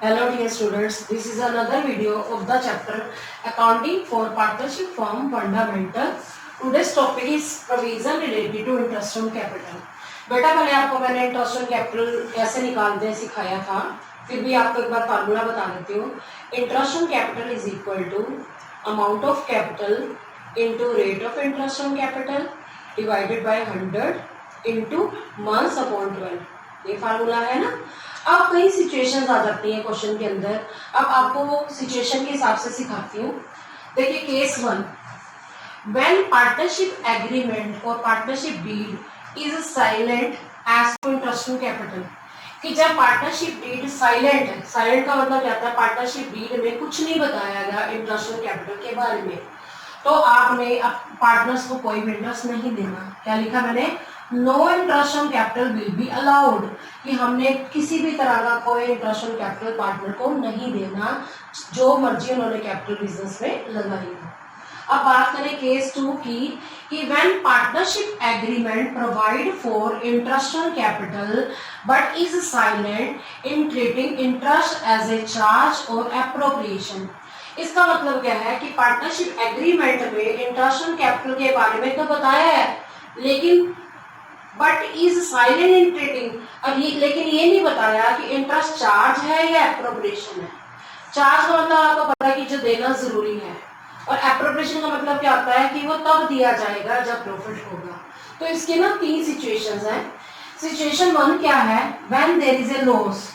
Hello dear students, this is another video of the chapter Accounting for Partnership Firm Fundamental. Today's topic is provision related to interest on capital. बेटा पहले आपको मैंने interest on capital कैसे निकालते हैं सिखाया था, फिर भी आपको एक बार फार्मूला बता देती हूँ. Interest on capital is equal to amount of capital into rate of interest on capital divided by 100 into months upon 12. ये फार्मूला है ना. अब कई सिचुएशंस आ जाती हैं क्वेश्चन के अंदर. अब आपको वो सिचुएशन के हिसाब से सिखाती हूँ. देखिए केस 1, व्हेन पार्टनरशिप एग्रीमेंट और partnership deed is silent as to interest on capital. कि जब पार्टनरशिप डीड साइलेंट है, साइलेंट का मतलब क्या होता है, पार्टनरशिप डीड में कुछ नहीं बताया गया इंटरेस्ट ऑन कैपिटल के बारे में, तो आपने पार्टनर्स को कोई भी इंटरेस्ट नहीं देना. क्या लिखा मैंने, no interest on capital will be allowed. कि हमने किसी भी तरह का कोई इंटरेस्ट ऑन कैपिटल पार्टनर को नहीं देना, जो मर्जी उन्होंने कैपिटल बिजनेस में लगाई हो. अब बात करें केस 2 की, कि when partnership agreement provide for interest on capital but is silent in treating interest as a charge और एप्रोप्रिएशन. इसका मतलब क्या है कि पार्टनरशिप एग्रीमेंट में इंटरेस्ट ऑन कैपिटल के बारे में तो बताया है, लेकिन but is silent in treating. अब ये लेकिन ये नहीं बताया कि इंटरेस्ट चार्ज है या एप्रोप्रिएशन है. चार्ज का मतलब आपको पता है कि जो देना जरूरी है, और एप्रोप्रिएशन का मतलब क्या होता है कि वो तब दिया जाएगा जब प्रॉफिट होगा. तो इसके ना 3 सिचुएशंस हैं. सिचुएशन 1 क्या है, when there is a loss.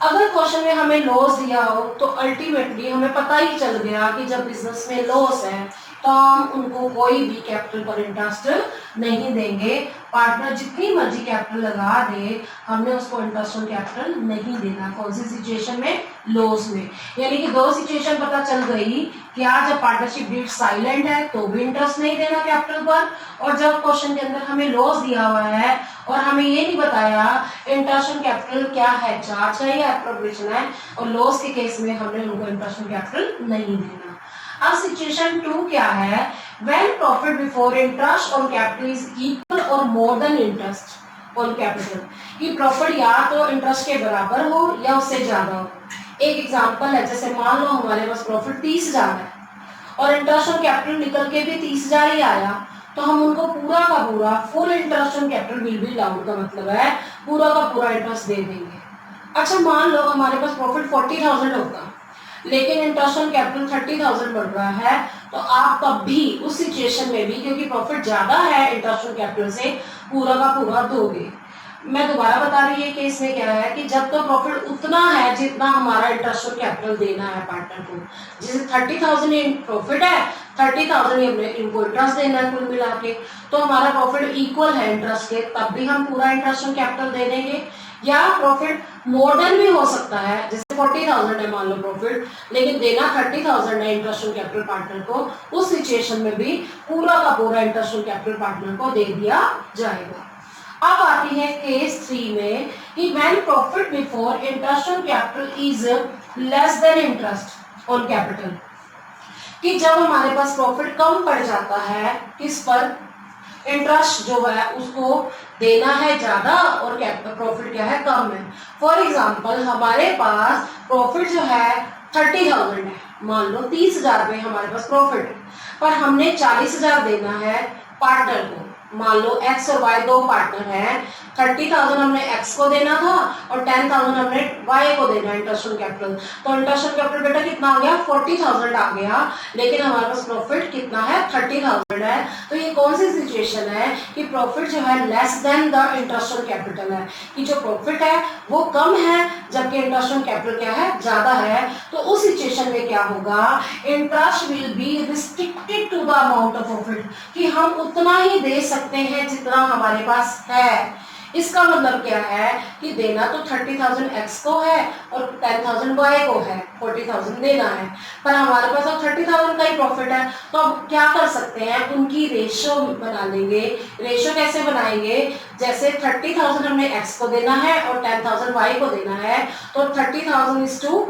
अगर क्वेश्चन में हमें लॉस दिया हो तो अल्टीमेटली हमें पता ही चल गया कि जब बिजनेस में लॉस है तो हम उनको कोई भी कैपिटल पर इंटरेस्ट नहीं देंगे. पार्टनर जितनी मर्जी कैपिटल लगा दे, हमने उसको इंटरेस्ट ऑन कैपिटल नहीं देना. कौन सी सिचुएशन में, लॉस में. यानी कि 2 सिचुएशन पता चल गई. क्या, जब पार्टनरशिप डीड साइलेंट है तो भी इंटरेस्ट नहीं देना कैपिटल पर, और जब क्वेश्चन के अंदर हमें लॉस दिया हुआ है और हमें ये नहीं बताया इंटरेस्ट ऑन कैपिटल क्या है, चार्ज है या एप्रोप्रिएशन है, और लॉस के केस में हमने उनको इंटरेस्ट ऑन कैपिटल नहीं देना. अब सिचुएशन 2 क्या है, when profit before interest on capital is equal और more than interest on capital. कि प्रॉफिट या तो इंटरेस्ट के बराबर हो या उससे ज्यादा हो. एक एग्जांपल है, जैसे मान लो हमारे पास प्रॉफिट 30,000 है और इंटरेस्ट ऑन कैपिटल निकल के भी 30,000 ही आया, तो हम उनको पूरा का पूरा full interest on capital will be allowed का मतलब है पूरा का पूरा इंटरेस्ट दे देंगे. अच्छा मान लो हमारे पास प्रॉफिट 40,000 होगा लेकिन इंटरेस्ट ऑन कैपिटल 30,000 बढ़ रहा है, तो आप तब भी उस सिचुएशन में भी, क्योंकि प्रॉफिट ज्यादा है इंटरेस्ट ऑन कैपिटल से, पूरा का पूरा दोगे. मैं दोबारा बता रही है केस में क्या है कि जब तो प्रॉफिट उतना है जितना हमारा इंटरेस्ट ऑन कैपिटल देना है पार्टनर को. जैसे 30,000 प्रॉफिट है, 30,000 इनको इंटरेस्ट देना है कुल मिला के, तो हमारा प्रॉफिट इक्वल है इंटरेस्ट के, तब भी हम पूरा इंटरेस्ट ऑन कैपिटल दे देंगे. या प्रॉफिट मोर देन भी हो सकता है, जैसे 40,000 है मान लो प्रॉफिट, लेकिन देना 30,000 है इंटरेस्ट ऑन कैपिटल पार्टनर को, उस सिचुएशन में भी पूरा का पूरा इंटरेस्ट ऑन कैपिटल पार्टनर को दे दिया जाएगा. अब आती है केस 3 में, कि when profit before interest on capital is less than interest on capital. कि जब हमारे पास प्रॉफिट कम पड़ जाता है, किस पर, इंटरेस्ट जो है उसको देना है ज्यादा और प्रॉफिट क्या है, कम है. फॉर एग्जांपल हमारे पास प्रॉफिट जो है 30,000 है, मान लो 30,000 रुपये हमारे पास प्रॉफिट, पर हमने 40,000 देना है पार्टनर को. मान लो एक्स और वाई 2 पार्टनर हैं, 30,000 हमने एक्स को देना था और 10,000 हमने वाई को देना इंटरेस्ट ऑन कैपिटल. तो इंटरेस्ट ऑन कैपिटल बेटा कितना आ गया, 40,000 आ गया, लेकिन हमारे पास प्रॉफिट कितना है, 30,000 है. तो ये कौन सी सिचुएशन है कि प्रॉफिट जो है less than the interest on capital है, कि जो प्रॉफिट है वो कम है जबकि इंटरेस्ट ऑन कैपिटल क्या है, ज्यादा है. तो उस सिचुएशन में क्या होगा, interest will be restricted to the amount of profit. कि हम उतना ही दे सकते हैं जितना हमारे पास है. इसका मतलब क्या है कि देना तो 30,000 एक्स को है और 10,000 वाई को है, 40,000 देना है, पर हमारे पास अब 30,000 का ही प्रॉफिट है. तो अब क्या कर सकते हैं, उनकी रेशियो बना लेंगे. रेशियो कैसे बनाएंगे, जैसे 30,000 हमने एक्स को देना है और 10,000 वाई को देना है, तो 30,000 इज टू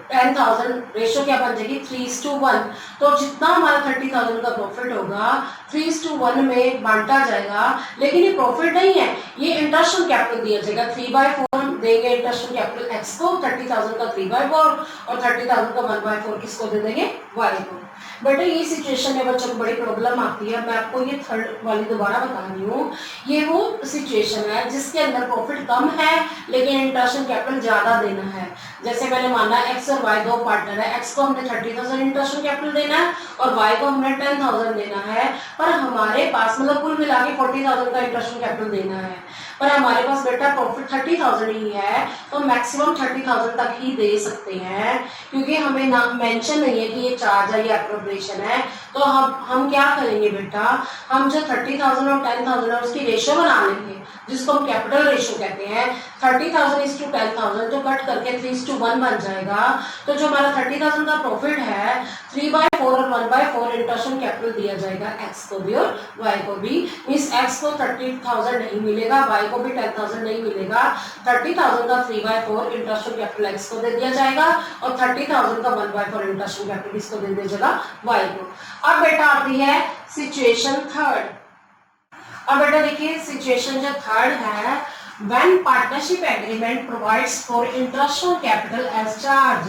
10,000 रेशियो क्या बन जाएगी, 3:1. तो जितना हमारा 30,000 का प्रॉफिट होगा 3:1 में बांटा जाएगा. लेकिन ये प्रॉफिट नहीं है, ये इंटरेस्ट ऑन कैपिटल दिया जाएगा. 3/4 देंगे इंटरेस्ट ऑन कैपिटल एक्स को, 30,000 का 3/4 और 30,000 का 1/4 किसको दे देंगे, वाई को। बेटा ये सिचुएशन में बच्चों को बड़ी प्रॉब्लम आती है। मैं आपको ये थर्ड वाली दोबारा बता रही हूँ। ये वो सिचुएशन है जिसके अंदर प्रॉफिट कम है लेकिन इंटरेस्ट ऑन कैपिटल ज्यादा देना है। जैसे मैंने माना एक्स और वाई दो पार्टनर है, एक्स को हमने 30,000 इंटरेस्ट ऑन कैपिटल देना है और वाई को हमने 10,000 देना है, पर हमारे पास मतलब कुल मिला के 40,000 का इंटरेस्ट ऑन कैपिटल देना है, पर हमारे पास बेटा प्रॉफिट 30,000 ही है, तो मैक्सिमम 30,000 तक ही दे सकते हैं, क्योंकि हमें ना मेंशन नहीं है कि ये चार्ज है या एप्रोप्रिएशन है। तो हम क्या करेंगे बेटा, हम जो 30,000 और 10,000 है उसकी रेशियो बना लेंगे, जिसको हम कैपिटल रेशियो कहते हैं। 30,000:10,000 तो कट करके 3:1 बन जाएगा। तो जो हमारा 30,000 का प्रॉफिट है 3/4 और 1/4 इंटरेस्ट ऑन कैपिटल दिया जाएगा एक्स को भी और वाई को भी। मींस एक्स को 30,000 नहीं मिलेगा, वाई को भी 10,000 नहीं मिलेगा। 30,000 का 3/4 इंटरेस्ट ऑन कैपिटल एक्स को दे दिया जाएगा और 30,000 का 1/4 इंटरेस्ट ऑन कैपिटल किसको दे दिया जाएगा, वाई को। अब बेटा आती है सिचुएशन थर्ड। अब बेटा देखिए सिचुएशन जो थर्ड है, when partnership agreement provides for interest on capital as charge,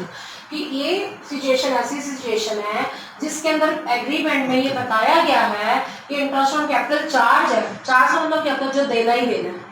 कि ये सिचुएशन ऐसी सिचुएशन है जिसके अंदर एग्रीमेंट में ये बताया गया है कि इंटरेस्ट ऑन कैपिटल चार्ज है। चार्ज मतलब क्या होता है, जो देना ही देना है।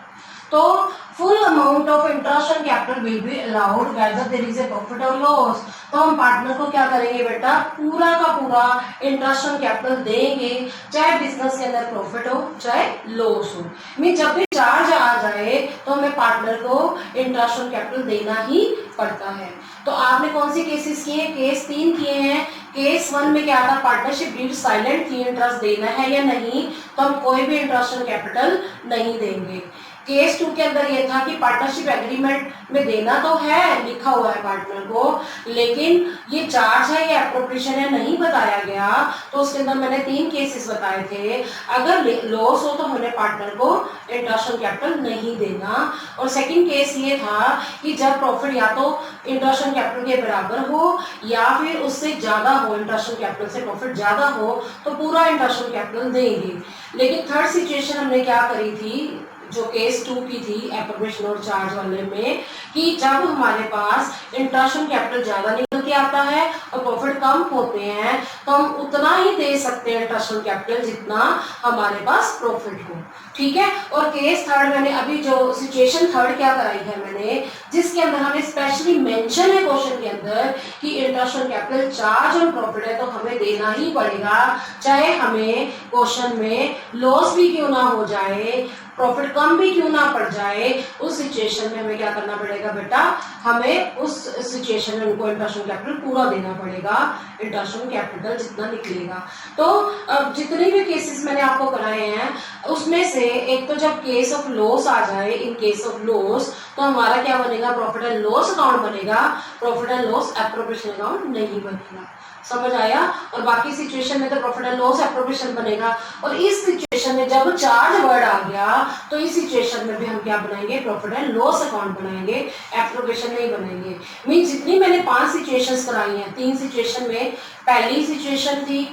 तो full amount of interest on capital will be allowed whether there is a profit और लॉस। तो हम पार्टनर को क्या करेंगे बेटा, पूरा का पूरा इंटरेस्ट ऑन कैपिटल देंगे, चाहे बिजनेस के अंदर प्रॉफिट हो चाहे लॉस हो। मीन जब भी चार्ज आ जाए तो हमें पार्टनर को इंटरेस्ट ऑन कैपिटल देना ही पड़ता है। तो आपने कौन सी केसेस किए हैं, केस 3 किए हैं। केस 1 में क्या था, पार्टनरशिप डीड साइलेंट थी, इंटरेस्ट देना है या नहीं, तो हम कोई भी इंटरेस्ट ऑन कैपिटल नहीं देंगे। केस 2 के अंदर ये था कि पार्टनरशिप एग्रीमेंट में देना तो है, लिखा हुआ है पार्टनर को, लेकिन ये चार्ज है या एप्रोप्रिएशन है नहीं बताया गया। तो उसके अंदर मैंने 3 केसेस बताए थे। अगर लॉस हो तो हमने पार्टनर को इंटरेस्ट ऑन कैपिटल नहीं देना। और सेकंड केस ये था कि जब प्रॉफिट या तो इंटरेस्ट ऑन कैपिटल के बराबर हो या फिर उससे ज्यादा हो, इंटरेस्ट ऑन कैपिटल से प्रॉफिट ज्यादा हो, तो पूरा इंटरेस्ट ऑन कैपिटल देंगे। लेकिन थर्ड सिचुएशन हमने क्या करी थी, जो केस 2 की थी एप्रोप्रिएशन और चार्ज वाले में, कि जब हमारे पास इंटरेस्ट ऑन कैपिटल ज्यादा निकल के आता है और प्रॉफिट कम होते हैं, तो हम उतना ही दे सकते हैं इंटरेस्ट ऑन कैपिटल जितना हमारे पास प्रॉफिट हो। ठीक है। और केस थर्ड मैंने अभी जो सिचुएशन थर्ड क्या कराई है मैंने, जिसके अंदर हमें स्पेशली मेंशन है क्वेश्चन के अंदर कि इंटरेस्ट ऑन कैपिटल चार्ज और प्रॉफिट है, तो हमें देना ही पड़ेगा, चाहे हमें क्वेश्चन में लॉस भी क्यों ना हो जाए, प्रॉफिट कम भी क्यों ना पड़ जाए। उस सिचुएशन में हमें क्या करना पड़ेगा बेटा, हमें उस सिचुएशन में उनको इंटरेस्ट ऑन कैपिटल पूरा देना पड़ेगा, इंटरेस्ट ऑन कैपिटल जितना निकलेगा। तो अब जितने भी केसेस मैंने आपको कराए हैं उसमें से एक तो जब केस ऑफ लॉस आ जाए, इन केस ऑफ लॉस, तो हमारा क्या बनेगा, प्रॉफिट एंड लॉस अकाउंट बनेगा, profit and loss appropriation account नहीं बनेगा। समझ आया। और बाकी सिचुएशन में तो प्रॉफिट एंड लॉस एप्रोप्रिएशन बनेगा। और इस सिचुएशन में जब चार्ज वर्ड आ गया तो इस सिचुएशन में भी हम क्या बनाएंगे, प्रॉफिट एंड लॉस अकाउंट बनाएंगे, एप्रोप्रिएशन नहीं बनाएंगे। मीन जितनी मैंने 5 सिचुएशंस कराई हैं, 3 सिचुएशन में पहली सिचुएशन थी,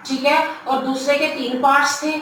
ठीक है, और दूसरे के 3 पार्ट्स थे,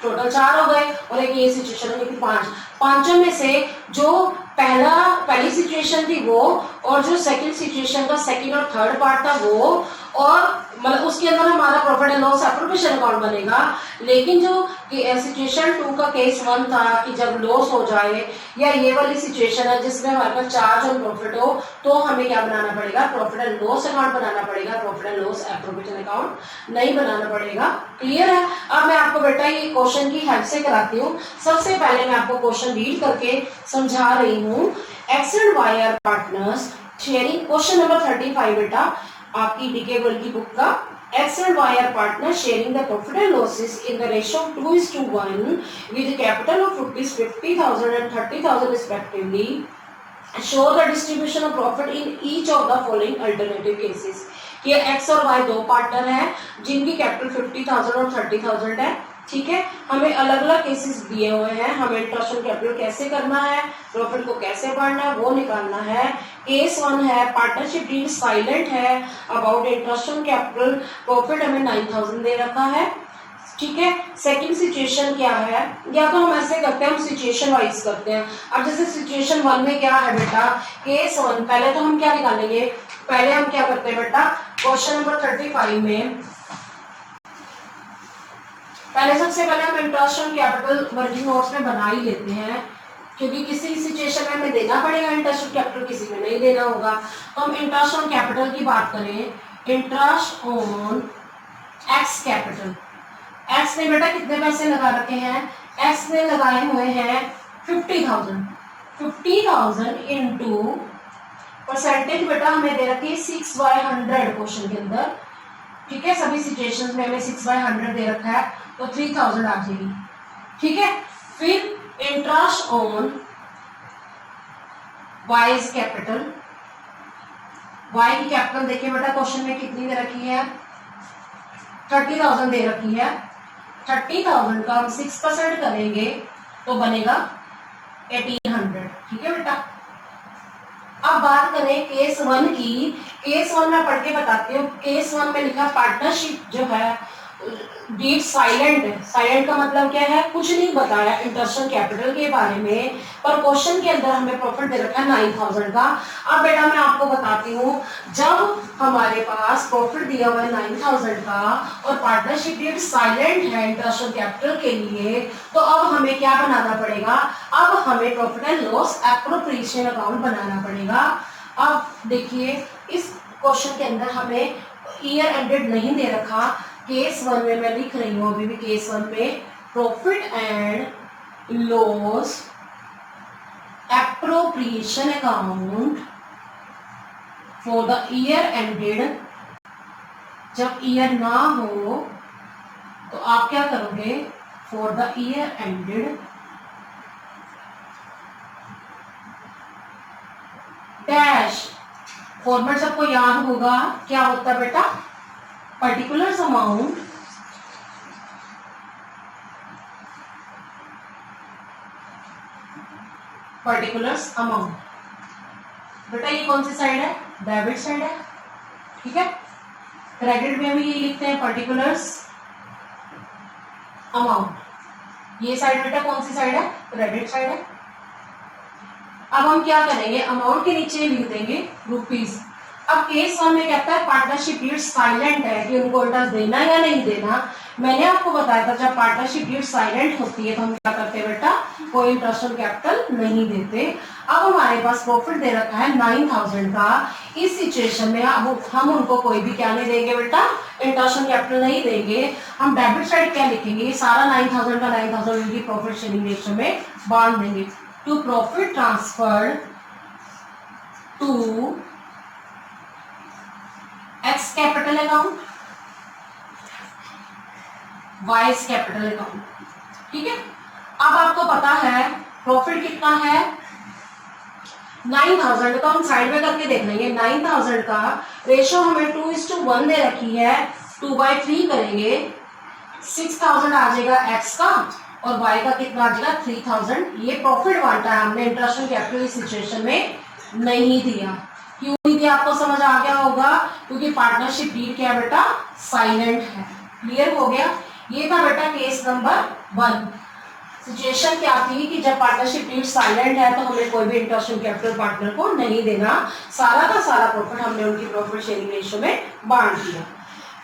टोटल 4 हो गए, और एक ये सिचुएशन में 5। पांचों में से जो पहली सिचुएशन थी वो, और जो सेकंड सिचुएशन का सेकंड और थर्ड पार्ट था वो, और मतलब उसके अंदर हमारा profit and loss appropriation account बनेगा। लेकिन जो सिचुएशन 2 का केस 1 था कि जब लॉस हो जाए, या ये वाली सिचुएशन है जिसमें हमारे पास चार्ज और प्रॉफिट हो, तो हमें क्या बनाना पड़ेगा, प्रॉफिट एंड लॉस अकाउंट बनाना पड़ेगा, profit and loss appropriation account नहीं बनाना पड़ेगा। क्लियर है। अब मैं आपको बेटा ये क्वेश्चन की हेल्प से कराती हूँ। सबसे पहले मैं आपको क्वेश्चन रीड करके समझा रही हूँ। X and Y are partners sharing, question number 35 बेटा आपकी डीके वर्ल्ड की बुक का। X and Y are partners sharing the profit and losses in the ratio of 2:1 with a capital of ₹50,000 and 30,000 respectively. Show the distribution of profit in each of the following alternative cases. कि X और Y दो partner हैं जिनकी capital 50,000 और 30,000 है। ठीक है, हमें अलग अलग केसेस दिए हुए हैं, हमें इंटरेस्ट ऑन कैपिटल कैसे करना है, प्रॉफिट को कैसे बढ़ना है वो निकालना है। केस 1 है, पार्टनरशिप डीड साइलेंट है about interest on capital, profit हमें 9,000 दे रखा है, ठीक है। सेकंड सिचुएशन क्या है, या तो हम ऐसे करते हैं, हम सिचुएशन वाइज करते हैं। अब जैसे सिचुएशन 1 में क्या है बेटा, केस 1, पहले तो हम क्या निकालेंगे, पहले हम क्या करते हैं बेटा, क्वेश्चन नंबर 35 में पहले सबसे पहले हम interest on capital working notes में बना ही लेते हैं, क्योंकि किसी सिचुएशन में हमें देना पड़ेगा इंटरेस्ट ऑन कैपिटल, किसी में नहीं देना होगा। तो हम इंटरेस्ट ऑन कैपिटल की बात करें, interest on x capital, x ने बेटा कितने पैसे लगा रखे हैं, एक्स ने लगाए हुए हैं 50,000, 50,000 इंटू परसेंटेज बेटा हमें दे रखी है 6/100 क्वेश्चन के अंदर। ठीक है, सभी सिचुएशंस में हमें 6/100 दे रखा है, तो 3000 आ जाएगी। ठीक है, फिर interest on Y's capital, Y की कैपिटल देखिए बेटा क्वेश्चन में कितनी दे रखी है, 30,000 दे रखी है। 30,000 का हम 6% करेंगे तो बनेगा 1800। ठीक है बेटा, अब बात करें केस 1 की। केस 1 में पढ़ के बताती हूँ। केस 1 में लिखा पार्टनरशिप जो है डीड साइलेंट है। साइलेंट का मतलब क्या है, कुछ नहीं बताया इंटरेस्ट ऑन कैपिटल के बारे में, पर क्वेश्चन के अंदर हमें प्रॉफिट दे रखा है 9,000 का। अब बेटा मैं आपको बताती हूँ, जब हमारे पास प्रॉफिट दिया हुआ है 9,000 का और पार्टनरशिप डीड साइलेंट है इंटरेस्ट ऑन कैपिटल के लिए, तो अब हमें क्या बनाना पड़ेगा, अब हमें profit and loss appropriation account बनाना पड़ेगा। अब देखिए इस क्वेश्चन के अंदर हमें ईयर एंडेड नहीं दे रखा। केस 1 में मैं लिख रही हूँ अभी भी, केस 1 में profit and loss appropriation account for the year ended. जब ईयर ना हो तो आप क्या करोगे, for the year ended dash. Format सबको याद होगा, क्या होता है बेटा, पर्टिकुलर्स अमाउंट बेटा ये कौन सी साइड है, डेबिट साइड है। ठीक है, क्रेडिट में भी ये लिखते हैं पर्टिकुलर्स अमाउंट। ये साइड बेटा कौन सी साइड है, क्रेडिट साइड है। अब हम क्या करेंगे, अमाउंट के नीचे लिख देंगे रुपीज। अब केस 1 में कहता है पार्टनरशिप डीड साइलेंट है कि उनको इंटरेस्ट देना या नहीं देना। मैंने आपको बताया था जब पार्टनरशिप डीड साइलेंट होती है तो हम क्या करते हैं बेटा, कोई इंटरेस्ट ऑन कैपिटल नहीं देते। अब हमारे पास प्रॉफिट दे रखा है 9,000 का। इस सिचुएशन में अब हम उनको कोई भी क्या नहीं देंगे बेटा, इंटरेस्ट ऑन कैपिटल नहीं देंगे। हम डेबिट साइड क्या लिखेंगे, सारा 9,000 का 9,000 उनकी प्रॉफिट शेयरिंग रेशियो में बांट देंगे। To profit transfer to X capital account, Y's capital account. ठीक है, अब आपको पता है प्रॉफिट कितना है 9,000, तो हम साइड में करके देख लेंगे। 9,000 का रेशो हमें 2:1 दे रखी है, 2/3 करेंगे, 6,000 आ जाएगा एक्स का और वाई का कितना आ जाएगा 3,000। ये प्रॉफिट बांटा है हमने, इंटरेस्ट ऑन कैपिटल सिचुएशन में नहीं दिया। क्यों नहीं दिया आपको समझ आ गया होगा, क्योंकि पार्टनरशिप डीड क्या है बेटा, साइलेंट है। क्लियर हो गया, ये था बेटा केस नंबर 1। सिचुएशन क्या थी कि जब पार्टनरशिप डीड साइलेंट है तो हमें कोई भी इंटरेस्ट ऑन कैपिटल पार्टनर को नहीं देना, सारा का सारा प्रॉफिट हमने उनकी प्रॉफिट शेयरिंग रेशियो में बांट दिया।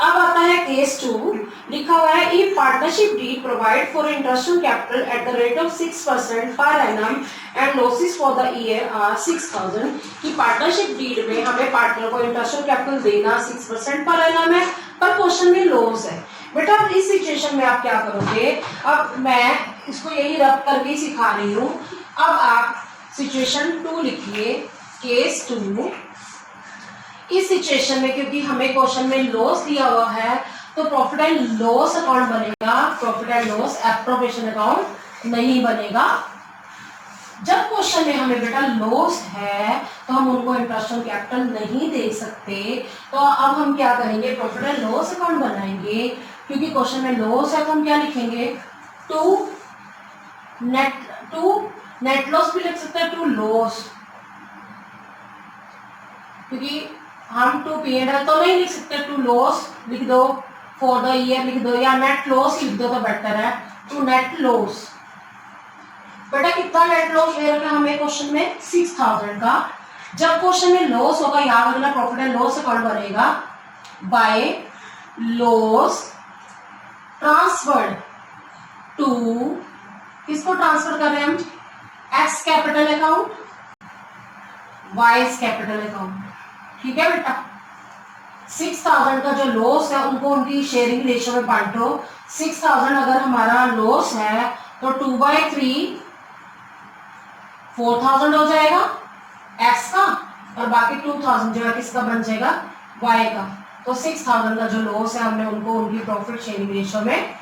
अब आता है केस 2, लिखा हुआ है if partnership deed provide for interest on capital at the rate of 6% per annum and losses for the year are 6,000। कि पार्टनरशिप डीड में हमें पार्टनर को इंटरेस्ट ऑन कैपिटल देना 6% पर एनम है, पर क्वेश्चन में लॉस है। बेटा इस सिचुएशन में आप क्या करोगे, अब मैं इसको यही रब करके सिखा रही हूँ। अब आप सिचुएशन 2 लिखिए, केस 2। इस सिचुएशन में क्योंकि हमें क्वेश्चन में लॉस दिया हुआ है तो प्रॉफिट एंड लॉस अकाउंट बनेगा, profit and loss appropriation account नहीं बनेगा। जब क्वेश्चन में हमें बेटा लॉस है तो हम उनको इंटरेस्ट ऑन कैपिटल नहीं दे सकते, तो अब हम क्या करेंगे, प्रॉफिट एंड लॉस अकाउंट बनाएंगे। क्योंकि क्वेश्चन में लॉस है तो हम क्या लिखेंगे, टू नेट लॉस भी लिख सकते हैं, टू लॉस, क्योंकि हम टू P&L तो नहीं लिख सकते, टू लॉस लिख दो फॉर द ईयर लिख दो या नेट लॉस लिख दो तो बेटर है। टू नेट लॉस, बेटा कितना नेट लॉस दे रखा हमें क्वेश्चन में 6000 का। जब क्वेश्चन में लॉस होगा याद रखना प्रॉफिट एंड लॉस अकाउंट बनेगा बाय लॉस ट्रांसफर्ड टू, किसको ट्रांसफर कर रहे हैं हम, x capital account Y's capital account. ठीक है बेटा, 6000 का जो लॉस है उनको उनकी शेयरिंग रेशियो में बांटो। 6000 अगर हमारा लॉस है तो 2/3 4000 हो जाएगा एक्स का, और बाकी 2000 जो है किसका बन जाएगा, वाई का। तो 6000 का जो लॉस है हमने उनको उनकी प्रॉफिट शेयरिंग रेशियो में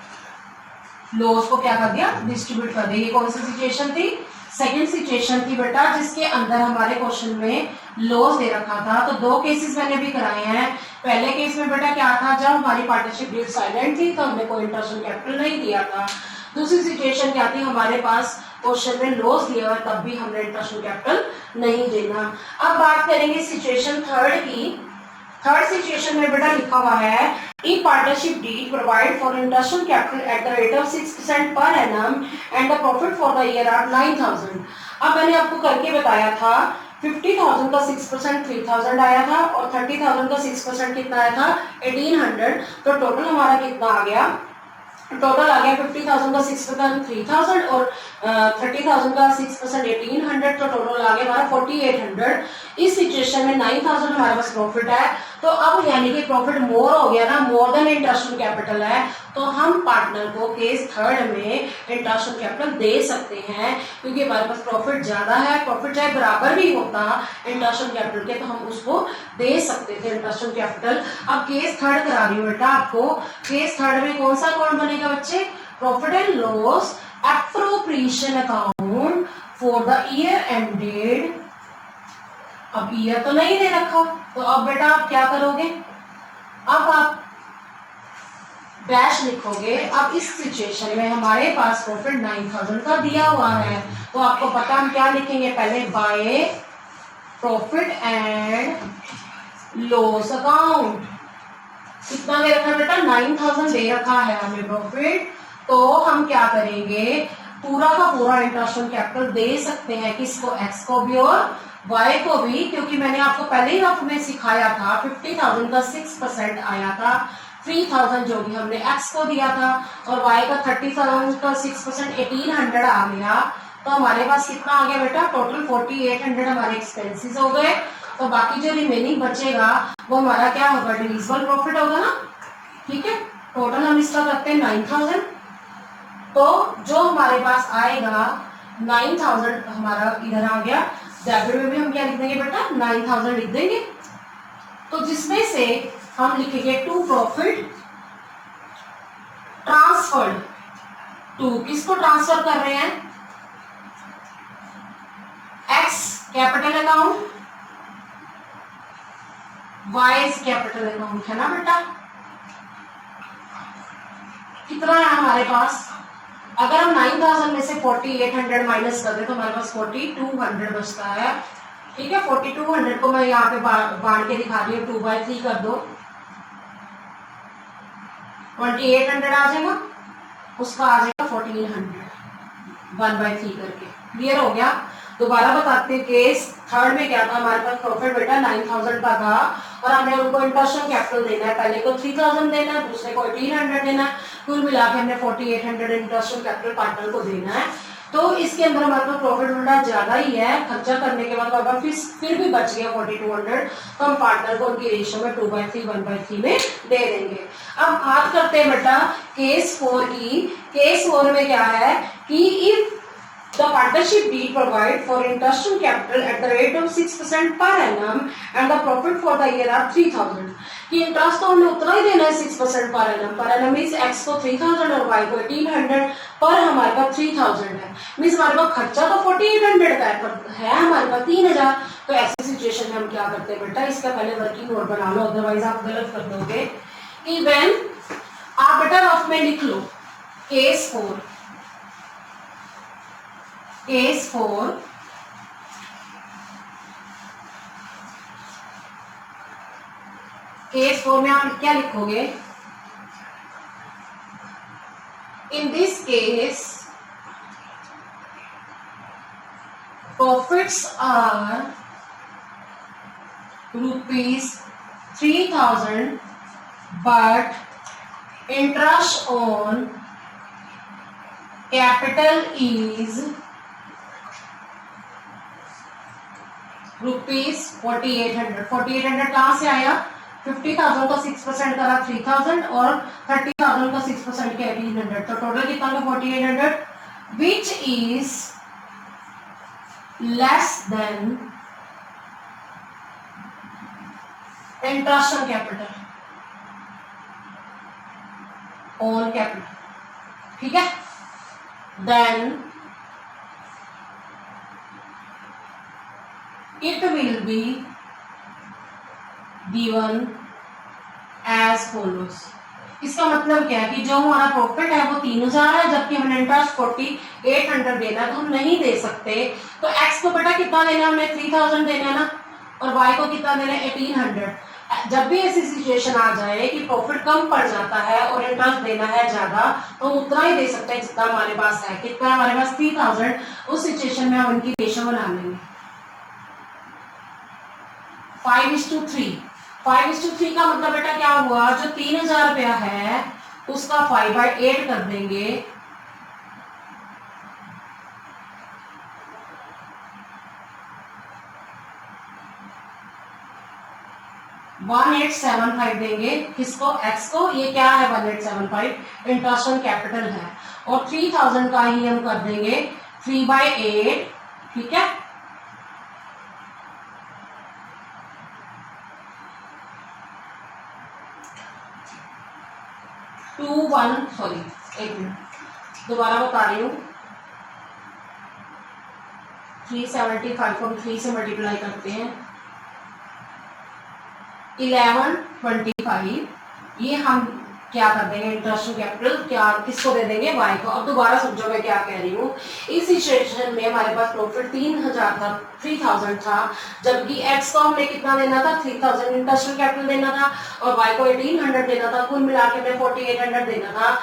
लॉस को क्या कर दिया, डिस्ट्रीब्यूट कर दिया। ये कौन सी सिचुएशन थी, सेकंड सिचुएशन थी बेटा, जिसके अंदर हमारे क्वेश्चन में लॉस दे रखा था। तो दो केसेस मैंने भी कराए हैं। पहले केस में बेटा क्या था, जब हमारी पार्टनरशिप डीड साइलेंट थी तो हमने कोई इंटरेस्ट ऑन कैपिटल नहीं दिया था। दूसरी सिचुएशन क्या थी, हमारे पास क्वेश्चन में लॉस दिया हुआ तब भी हमने इंटरेस्ट ऑन कैपिटल नहीं देना। अब बात करेंगे सिचुएशन थर्ड की। थर्ड सिचुएशन में बेटा लिखा हुआ है ई partnership deed provide for interest on capital at the rate of 6% per annum and the profit for the year are 9000। अब मैंने आपको करके बताया था 50,000 का 6% 3000 आया था और 30,000 का 6% कितना आया था 1800। तो टोटल हमारा कितना आ गया, टोटल आ गया 50,000 का 6% 3000 और 30,000 का 6% 1800। तो टोटल आ गया हमारा 4800। इस सिचुएशन में 9000 हमारे पास प्रॉफिट है। तो अब यानी कि प्रॉफिट मोर हो गया ना, मोर देन इंटरेस्ट ऑन कैपिटल है, तो हम पार्टनर को केस थर्ड में इंटरेस्ट ऑन कैपिटल दे सकते हैं, क्योंकि हमारे पास प्रॉफिट ज्यादा है। प्रॉफिट चाहे बराबर भी होता इंटरेस्ट ऑन कैपिटल के तो हम उसको दे सकते थे इंटरेस्ट ऑन कैपिटल। अब केस थर्ड करा रही हूँ बेटा आपको। केस थर्ड में कौन सा अकाउंट बनेगा बच्चे, profit and loss appropriation account for the year ended. अब ईयर तो नहीं दे रखा, तो अब बेटा आप क्या करोगे, अब आप डैश लिखोगे। अब इस सिचुएशन में हमारे पास प्रॉफिट 9000 का दिया हुआ है, तो आपको पता हम क्या लिखेंगे, पहले by profit and loss account. कितना दे रखा है बेटा, 9000 दे रखा है हमें प्रॉफिट। तो हम क्या करेंगे, पूरा का पूरा इंटरेस्ट ऑन कैपिटल दे सकते हैं, किसको, एक्स को भी और वाई को भी, क्योंकि मैंने आपको पहले ही रफ में सिखाया था 50,000 का 6% आया था, 3000 जो भी हमने एक्स को दिया था, और वाई का 30,000 का 6% 1800 आ गया। तो हमारे पास कितना आ गया बेटा, टोटल 4800 हमारे एक्सपेंसेस हो गए। तो बाकी जो रिमेनिंग बचेगा वो हमारा क्या होगा, डिविजिबल प्रॉफिट होगा ना। ठीक है, टोटल हम इसका करते हैं 9000। तो जो हमारे पास आएगा 9000 हमारा इधर आ गया, डेबिट में भी हम क्या लिख देंगे बेटा, 9000 लिख देंगे। तो जिसमें से हम लिखेंगे टू प्रॉफिट ट्रांसफर्ड टू, किसको ट्रांसफर कर रहे हैं, x capital account Y's capital account, है ना बेटा। कितना है हमारे पास, अगर हम 9000 में से 4800 माइनस कर दे तो हमारे पास 4200 बचता है। ठीक है, 4200 को मैं यहाँ पे बांट के दिखा रही हूँ, 2/3 कर दो, 2800 आ जाएगा, उसका आ जाएगा 1400 1/3 करके। क्लियर हो गया। दोबारा बताते हैं, केस थर्ड में क्या था, हमारे पास प्रॉफिट बेटा 9000 का था और हमने उनको इंटरेस्ट ऑन कैपिटल देना है, पहले को 3000 देना है, दूसरे को 1800 देना है, कुल मिला के हमने 4800 इंटरेस्ट ऑन कैपिटल पार्टनर को देना है। तो इसके अंदर हमारे पास प्रॉफिट बेटा ज्यादा ही है, खर्चा करने के बाद हमारे पास फिर भी बच गया 4200, तो हम पार्टनर को उनकी रेशियो में 2/3 1/3 में दे देंगे। अब बात करते हैं बेटा केस 4 की। केस 4 में क्या है कि if the partnership deed provide for interest on capital at the rate of 6% per annum and the profit for the year are 3000। कि इंटरेस्ट तो हमने उतना ही देना है 6% per annum. Per annum means x को 3000 और वाई को 1800, पर हमारे पास 3000 है, मीन्स हमारे पास खर्चा तो 4800 का है, पर है हमारे पास 3000। तो ऐसी सिचुएशन में हम क्या करते हैं बेटा, इसका पहले वर्किंग नोट बना लो, अदरवाइज आप गलत कर दोगे। कि व्हेन आप बेटा रफ में लिख लो केस 4, केस 4 केस 4 में आप क्या लिखोगे, In this case, profits are rupees 3,000, but interest on capital is rupees 4800। 4800 कहाँ से आया? 50,000 का 6% करा 3,000 और 30,000 का 6% किया 1800, तो टोटल कितना का 4800, which is less than interest on capital, on capital, ठीक है। Then it will be given as follows। इसका मतलब क्या है कि जो हमारा प्रॉफिट है वो 3,000 है, जबकि हमें इंटरेस्ट 4800 देना है, तो हम नहीं दे सकते। तो x को बेटा कितना देना है? हमें 3,000 देना है ना, और y को कितना देना है? 1800। जब भी ऐसी सिचुएशन आ जाए कि प्रॉफिट कम पड़ जाता है और इंटरेस्ट देना है ज्यादा, तो हम उतना ही दे सकते हैं जितना हमारे पास है। कितना हमारे पास? 3,000। उस सिचुएशन में हम इनकी रेशो बना लेंगे 5:3। 5:3 का मतलब बेटा क्या हुआ? जो 3,000 रुपया है उसका 5/8 कर देंगे, 1875 देंगे। किसको? x को। ये क्या है? 1875 इंटरेस्ट ऑन कैपिटल है, और 3,000 का ही हम कर देंगे 3/8, ठीक है। एक मिनट दोबारा बता रही हूँ। 375 को हम 3 से मल्टीप्लाई करते हैं, 1125। ये हम क्या कर देंगे? इंटरेस्ट ऑन कैपिटल क्या किसको दे देंगे? y को। अब दोबारा समझो मैं क्या कह रही हूँ। इस सिचुएशन में हमारे पास प्रॉफिट 3,000 था, 3,000 था, जबकि x को हमने कितना देना था? 3,000 इंटरेस्ट ऑन कैपिटल देना था, और y को 1800 देना था, कुल मिला के हमें 4800 देना था।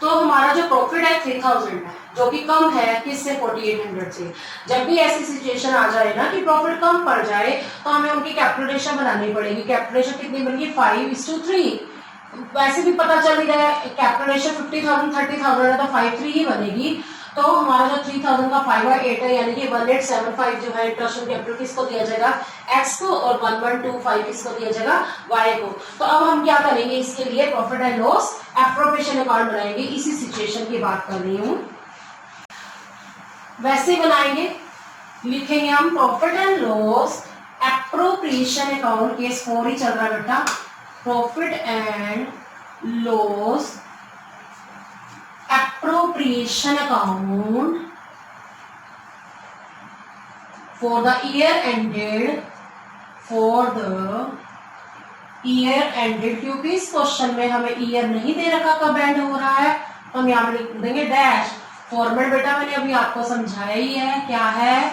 तो हमारा जो प्रॉफिट है 3,000 है, जो कि कम है किससे? 4800 से। जब भी ऐसी सिचुएशन आ जाए ना कि प्रॉफिट कम पड़ जाए, तो हमें उनकी कैपिटल रेशो बनानी पड़ेगी। कैपिटल रेशो कितनी बनेगी? 5:3। वैसे भी पता चल ही रहा है कैपिटल रेशो 50,000 30,000 है, तो 5:3 ही बनेगी। तो हमारा जो 3,000 का 5/8 है, यानी कि 1875 जो है इंटरेस्ट ऑन कैपिटल किसको दिया जाएगा? x को, और 1125 किसको दिया जाएगा? y को। तो अब हम क्या करेंगे? इसके लिए profit and loss appropriation account बनाएंगे। इसी सिचुएशन की बात कर रही हूँ, वैसे बनाएंगे। लिखेंगे हम profit and loss appropriation account, case 4 ही चल रहा है बेटा। Profit and loss appropriation account for the year ended, क्योंकि इस क्वेश्चन में हमें ईयर नहीं दे रखा कब एंड हो रहा है, तो हम यहाँ पे लिख देंगे डैश। फॉर्मेट बेटा मैंने अभी आपको समझाया ही है, क्या है?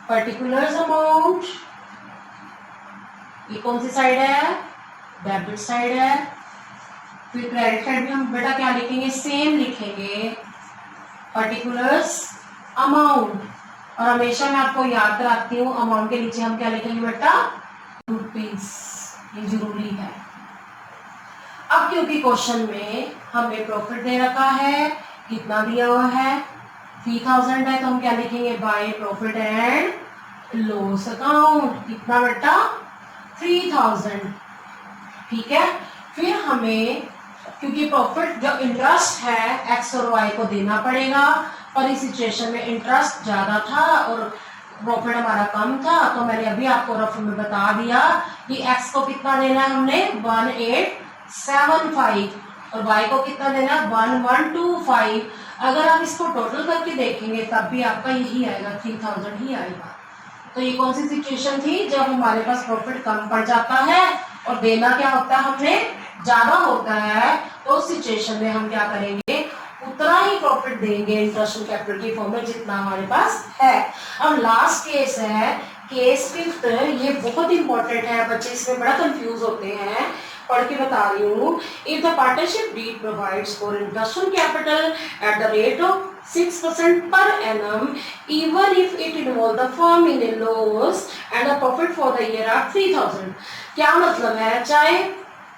Particulars amount. ये कौन सी साइड है? डेबिट साइड है। फिर क्रेडिट साइड में हम बेटा क्या लिखेंगे? सेम लिखेंगे, पर्टिकुलर्स अमाउंट। और हमेशा मैं आपको याद कराती हूँ, अमाउंट के नीचे हम क्या लिखेंगे बेटा? रुपीस। ये जरूरी है। अब क्योंकि क्वेश्चन में हमें प्रॉफिट दे रखा है, कितना दिया हुआ है? 3,000 है, तो हम क्या लिखेंगे? By profit and loss account. कितना बेटा? 3,000, ठीक है। फिर हमें क्योंकि प्रॉफिट जो इंटरेस्ट है x और y को देना पड़ेगा, और इस सिचुएशन में इंटरेस्ट ज्यादा था और प्रॉफिट हमारा कम था, तो मैंने अभी आपको रफ में बता दिया कि x को कितना देना है हमने? 1875, और y को कितना देना है? 1125। अगर आप इसको टोटल करके देखेंगे तब भी आपका यही आएगा, 3,000 ही आएगा। तो ये कौन सी सिचुएशन थी? जब हमारे पास प्रॉफिट कम पड़ जाता है और देना क्या होता है हमने? ज्यादा होता है। तो उस सिचुएशन में हम क्या करेंगे? उतना ही प्रॉफिट देंगे इंटरेस्ट ऑन कैपिटल की फॉर्म में जितना हमारे पास है। अब लास्ट केस है, केस 5। ये बहुत इंपॉर्टेंट है, बच्चे इसमें बड़ा कंफ्यूज होते हैं। पढ़ के बता रही हूँ। If the partnership deed provides for interest on capital at the rate of 6% per annum, even if it involve the firm in a loss and the profit for the year are 3000। क्या मतलब है, चाहे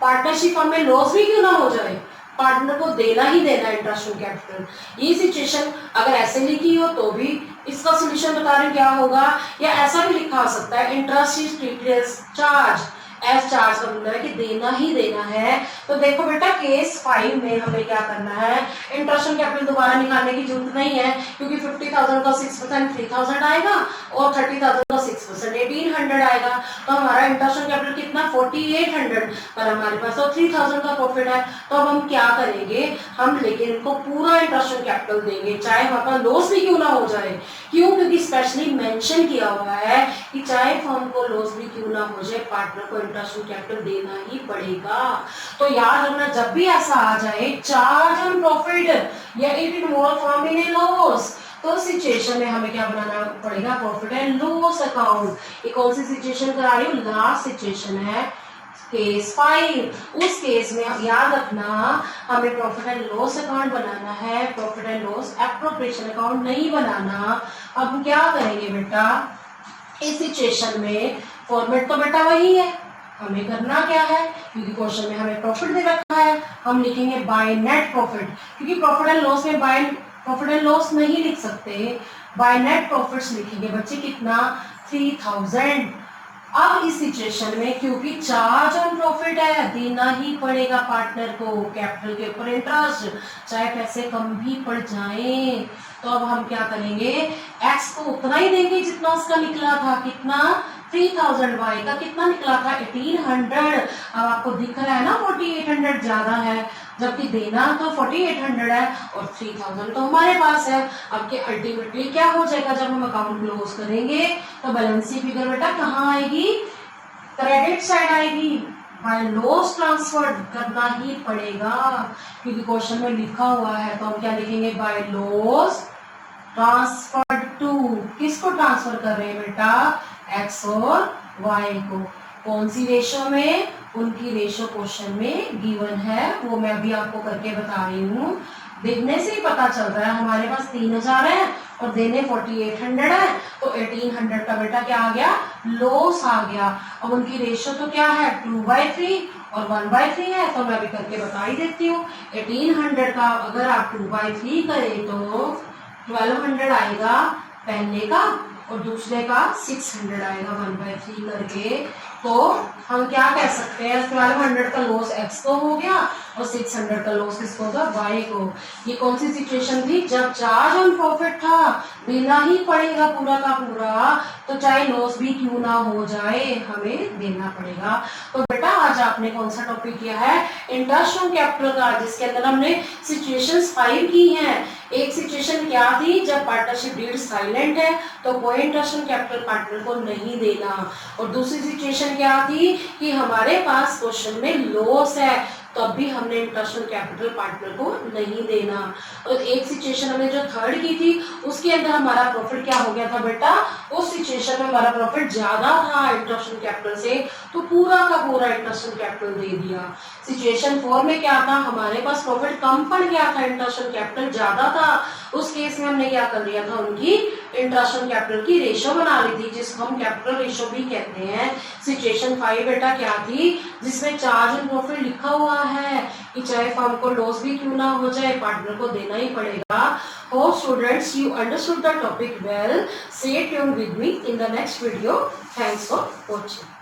partnership firm में loss भी क्यों ना हो जाए, पार्टनर को देना ही देना इंटरेस्ट ऑन कैपिटल। ये सिचुएशन अगर ऐसे लिखी हो तो भी इसका सोल्यूशन बता रहे क्या होगा, या ऐसा भी लिखा हो सकता है interest is treated as charge, as charge का मतलब है कि देना ही देना है। तो देखो बेटा केस 5 में हमें क्या करना है, इंटरेस्ट ऑन कैपिटल दोबारा निकालने की जरूरत नहीं है, क्योंकि 50,000 का 6% 3,000 आएगा और 30,000 का 6% 1,800 आएगा। तो हमारा इंटरेस्ट ऑन कैपिटल कितना 4,800, पर हमारे पास तो 3,000 का प्रॉफिट है। तो अब हम क्या करेंगे, हम लेकिन इनको पूरा इंटरेस्ट ऑन कैपिटल देंगे, चाहे वहां पर लॉस भी क्यों ना हो जाए। क्यों, क्योंकि स्पेशली मेंशन किया हुआ है कि चाहे फर्म को लॉस भी क्यों ना हो जाए, पार्टनर को इंटरेस्ट ऑन कैपिटल देना ही पड़ेगा। तो याद रखना, जब भी ऐसा आ जाए चार्ज ऑन प्रॉफिट या it involve firm in A loss, तो सिचुएशन में हमें क्या बनाना पड़ेगा, प्रॉफिट एंड लॉस अकाउंट। ये कौन सी सिचुएशन करा रही हूँ, लास्ट सिचुएशन है केस 5। उस केस में याद रखना हमें प्रॉफिट एंड लॉस अकाउंट बनाना है, profit and loss appropriation account नहीं बनाना। अब हम क्या करेंगे बेटा, इस सिचुएशन में फॉर्मेट तो बेटा वही है, हमें करना क्या है, क्योंकि क्वेश्चन में हमें प्रॉफिट दे रखा है, हम लिखेंगे बाय नेट प्रॉफिट, क्योंकि प्रॉफिट एंड लॉस में बाय प्रॉफिट एंड लॉस नहीं लिख सकते, बाय नेट प्रॉफिट्स लिखेंगे बच्चे, कितना 3,000। अब इस सिचुएशन में क्योंकि चार्ज ऑन प्रॉफिट है, देना ही पड़ेगा पार्टनर को कैपिटल के ऊपर इंटरेस्ट, चाहे पैसे कम भी पड़ जाए। तो अब हम क्या करेंगे, एक्स को उतना ही देंगे जितना उसका निकला था, कितना 3,000, वाई का कितना निकला था 1,800। अब आपको दिख रहा है ना 4,800 ज्यादा है, जबकि देना तो 4,800 है और 3,000 तो हमारे पास है। अब के अल्टीमेटली क्या हो जाएगा, जब हम अकाउंट क्लोज करेंगे तो बैलेंस शीट फिगर बेटा कहाँ आएगी, क्रेडिट साइड आएगी। बाय लॉस ट्रांसफर करना ही पड़ेगा, क्योंकि क्वेश्चन में लिखा हुआ है। तो हम क्या लिखेंगे, बाय लॉस ट्रांसफर टू, किसको ट्रांसफर कर रहे हैं बेटा, एक्स और वाई को। कौन सी रेशो में, उनकी रेशो क्वेश्चन में गिवन है, वो मैं अभी आपको करके बता रही हूँ। देखने से ही पता चल रहा है हमारे पास 3,000 है और देने 4,800 है, तो 1,800 का बेटा क्या आ गया, लॉस आ गया। अब उनकी रेशो तो क्या है 2/3 और 1/3 है, तो मैं अभी करके बता ही देती हूँ। 1,800 का अगर आप 2/3 करें तो 1,200 आएगा पहले का, और दूसरे का 600 आएगा 1/3 करके। तो हम क्या कह सकते हैं, 1,200 का लॉस एक्स को हो गया और 600 का लॉस किसको होगा, वाई को। ये कौन सी सिचुएशन थी, जब चार्ज ऑन प्रॉफिट था, देना ही पड़ेगा पूरा का पूरा, तो चाहे लॉस भी क्यों ना हो जाए हमें देना पड़ेगा। तो बेटा आज आपने कौन सा टॉपिक किया है, इंटरेस्ट ऑन कैपिटल का, जिसके अंदर हमने सिचुएशंस 5 की हैं। एक सिचुएशन क्या थी, जब पार्टनरशिप डीड साइलेंट है तो कोई इंटरेस्ट ऑन कैपिटल पार्टनर को नहीं देना, और दूसरी सिचुएशन क्या थी कि हमारे पास क्वेश्चन में लॉस है, तो अब भी हमने इंटरेस्ट ऑन कैपिटल पार्टनर को नहीं देना। और एक सिचुएशन हमने जो थर्ड की थी उसके अंदर हमारा प्रॉफिट क्या हो गया था बेटा, उस सिचुएशन में हमारा प्रॉफिट ज्यादा था इंटरेस्ट ऑन कैपिटल से, तो पूरा का पूरा इंटरेस्ट ऑन कैपिटल दे दिया। सिचुएशन 4 में क्या था, हमारे पास प्रॉफिट कम पड़ गया था, इंटरेस्ट ऑन कैपिटल ज्यादा था, उस केस में हमने क्या कर लिया था, उनकी इंटरेस्ट ऑन कैपिटल की रेशो बना ली थी, जिसको हम कैपिटल रेशो भी कहते हैं। सिचुएशन 5 बेटा क्या थी, जिसमें चार्ज ऑन प्रॉफिट लिखा हुआ है कि चाहे फर्म को लॉस भी क्यों ना हो जाए, पार्टनर को देना ही पड़ेगा। Hope students you understood the topic well. Stay tuned with me in the next video. Thanks for watching.